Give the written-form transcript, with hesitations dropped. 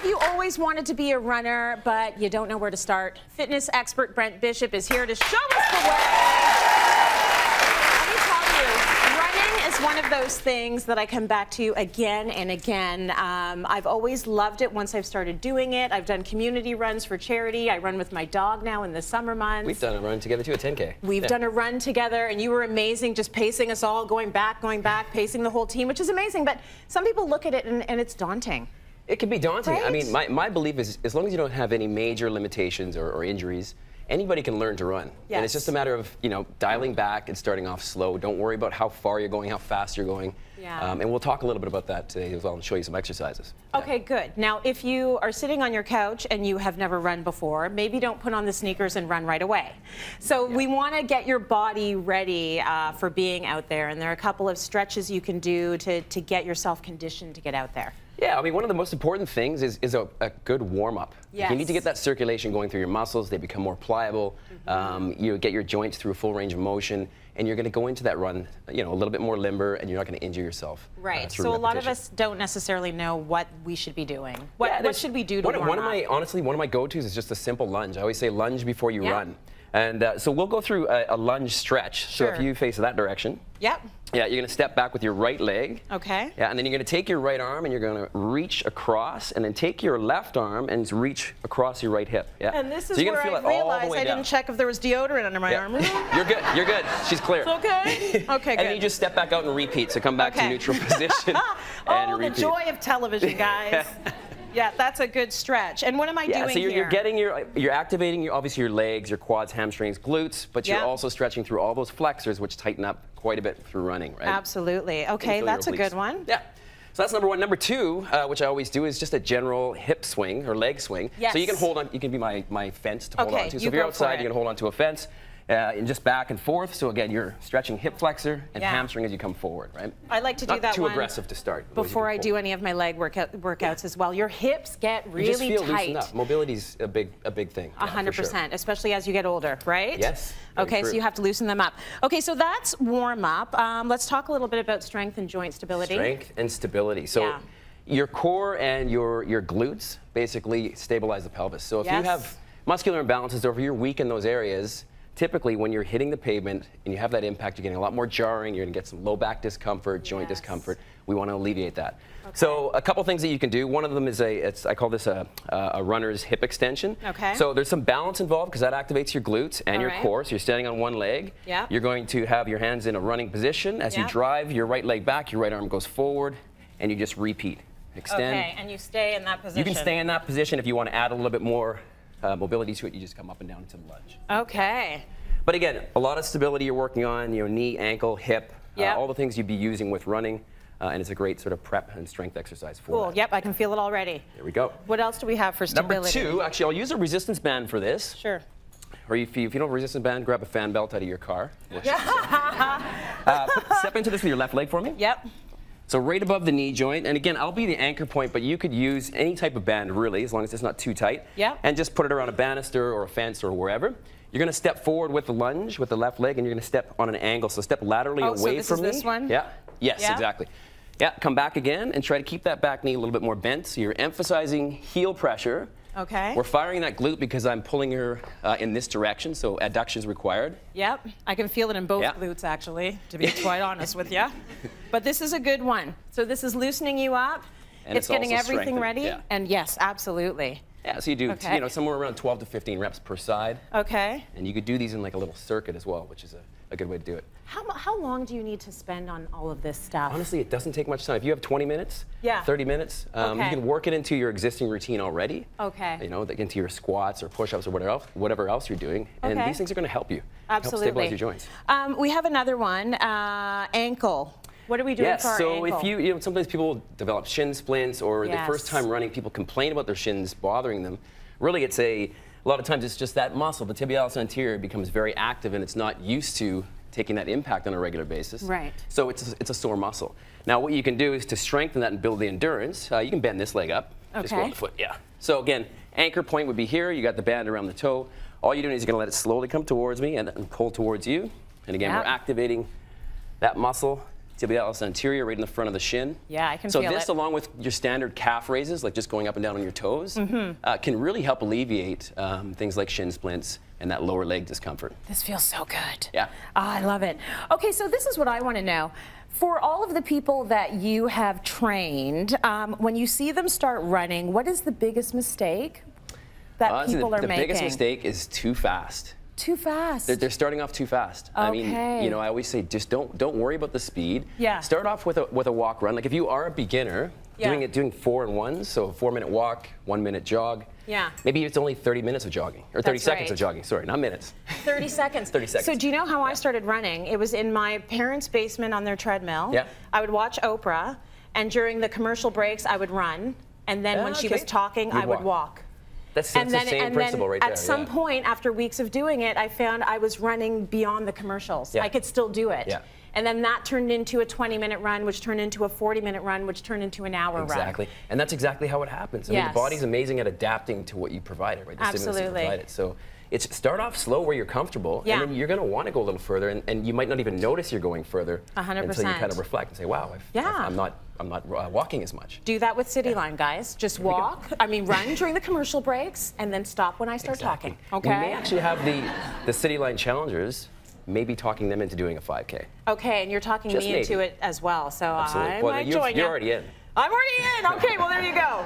you always wanted to be a runner, but you don't know where to start? Fitness expert Brent Bishop is here to show us the way. Let me tell you, running is one of those things that I come back to again and again. I've always loved it once I've started doing it. I've done community runs for charity. I run with my dog now in the summer months. We've done a run together too, a 10K. We've done a run together, and you were amazing, just pacing us all, going back, pacing the whole team, which is amazing. But some people look at it and it's daunting. It can be daunting. Right? I mean, my belief is as long as you don't have any major limitations or injuries, anybody can learn to run. Yes. And it's just a matter of, dialing back and starting off slow. Don't worry about how far you're going, how fast you're going. Yeah. And we'll talk a little bit about that today as well and show you some exercises. Okay, good. Now, if you are sitting on your couch and you have never run before, maybe don't put on the sneakers and run right away. So we want to get your body ready for being out there. And there are a couple of stretches you can do to get yourself conditioned to get out there. Yeah, I mean, one of the most important things is a good warm-up. Yes. You need to get that circulation going through your muscles. They become more pliable. You get your joints through a full range of motion, and you're going to go into that run, a little bit more limber, and you're not going to injure yourself. Right. Through So repetition. a lot of us don't necessarily know what we should be doing. What should we do to warm up? Honestly, one of my go-tos is just a simple lunge. I always say lunge before you run. And so we'll go through a lunge stretch. Sure. So if you face that direction. Yep. Yeah, you're going to step back with your right leg. Okay. Yeah, and then you're going to take your right arm and you're going to reach across, and then take your left arm and reach across your right hip. Yeah. And this is so you're where gonna I feel it all the realized way I down. didn't check if there was deodorant under my arm. You're good. You're good. She's clear. It's okay. Okay, And good. then you just step back out and repeat. So come back to neutral position and repeat. The joy of television, guys. Yeah, that's a good stretch. And what am I doing so here? you're activating obviously your legs, your quads, hamstrings, glutes, but you're also stretching through all those flexors, which tighten up quite a bit through running, right? Absolutely. Okay, that's a good one. Yeah. So that's number one. Number two, which I always do, is just a general hip swing or leg swing. Yes. So you can hold on. You can be my fence to hold on to. So if you're outside, you can hold on to a fence. And just back and forth. So again, you're stretching hip flexor and hamstring as you come forward, right? I like to do that Not too one aggressive to start. before I do any of my leg workouts as well. Your hips get really you just feel tight. loosened up. Mobility's a big thing. 100%, especially as you get older, right? Yes. Okay, so you have to loosen them up. Okay, so that's warm up. Let's talk a little bit about strength and joint stability. Strength and stability. So your core and your glutes basically stabilize the pelvis. So if you have muscular imbalances or if you're weak in those areas, typically when you're hitting the pavement and you have that impact, you're getting a lot more jarring, you're going to get some low back discomfort, joint discomfort. We want to alleviate that. Okay. So a couple things that you can do. One of them is I call this a runner's hip extension. Okay. So there's some balance involved because that activates your glutes and your core. So you're standing on one leg. Yeah. You're going to have your hands in a running position. As you drive your right leg back, your right arm goes forward, and you just repeat. Extend. Okay, and you stay in that position. You can stay in that position. If you want to add a little bit more mobility to it, you just come up and down into the lunge. Okay. But again, a lot of stability you're working on, knee, ankle, hip, all the things you'd be using with running, and it's a great sort of prep and strength exercise for that. Yep, I can feel it already. There we go. What else do we have for stability? Number two, actually, I'll use a resistance band for this. Sure. Or if you don't have a resistance band, grab a fan belt out of your car. Step into this with your left leg for me. Yep. So right above the knee joint, and again, I'll be the anchor point, but you could use any type of band really, as long as it's not too tight. Yep. And just put it around a banister or a fence or wherever. You're going to step forward with the lunge with the left leg, and you're going to step on an angle. So step laterally away from me. So this one? Yeah. Yes, exactly. Yeah, come back again and try to keep that back knee a little bit more bent. So you're emphasizing heel pressure. Okay. We're firing that glute because I'm pulling her in this direction, so adduction is required. Yep, I can feel it in both glutes actually, to be quite honest with you. But this is a good one. So this is loosening you up. And it's getting everything ready. Yeah. And yes, absolutely. Yeah, so you do somewhere around 12 to 15 reps per side. Okay. And you could do these in like a little circuit as well, which is a good way to do it. How long do you need to spend on all of this stuff? Honestly, it doesn't take much time. If you have 20 minutes, 30 minutes, you can work it into your existing routine already. Okay. Into your squats or push-ups or whatever else you're doing. And these things are going to help you. Absolutely. Help stabilize your joints. We have another one, ankle. What are we doing for our ankle? Yes, so if sometimes people develop shin splints or the first time running, people complain about their shins bothering them. Really, a lot of times it's just that muscle. The tibialis anterior becomes very active and it's not used to taking that impact on a regular basis. Right. So it's a sore muscle. Now what you can do is to strengthen that and build the endurance, you can bend this leg up. Just roll the foot, So again, anchor point would be here. You got the band around the toe. All you're doing is you're going to let it slowly come towards me and pull towards you. And again, we're activating that muscle tibialis anterior, right in the front of the shin. Yeah, I can feel it. So this, along with your standard calf raises, like just going up and down on your toes, can really help alleviate things like shin splints and that lower leg discomfort. This feels so good. Yeah. Oh, I love it. Okay, so this is what I want to know. For all of the people that you have trained, when you see them start running, what is the biggest mistake that people are making? The biggest mistake is too fast. Too fast. They're starting off too fast. Okay. I mean, you know, I always say just don't worry about the speed. Yeah. Start off with a walk run. Like if you are a beginner, doing 4 in 1, so a 4-minute walk, 1-minute jog. Yeah. Maybe it's only 30 minutes of jogging, or 30 seconds of jogging. Sorry, not minutes. 30 seconds. 30 seconds. So do you know how I started running? It was in my parents' basement on their treadmill. Yeah. I would watch Oprah, and during the commercial breaks, I would run. And then when she was talking, I would walk. That's the same principle right there. At some point, after weeks of doing it, I found I was running beyond the commercials. Yeah. I could still do it. Yeah. And then that turned into a 20-minute run, which turned into a 40-minute run, which turned into an hour run. Exactly. And that's exactly how it happens. I mean, the body's amazing at adapting to what you provided, right? The stimulus you provided. So it's start off slow where you're comfortable, and then you're going to want to go a little further, and you might not even notice you're going further 100%. until you kind of reflect and say, wow, I'm not walking as much. Do that with Cityline, guys. Just run during the commercial breaks, and then stop when I start talking. Okay. We may actually have the Cityline challengers, maybe talking them into doing a 5K. Okay, and you're talking me into it as well, so Absolutely. I might join you. You're already in. I'm already in. Okay, well there you go.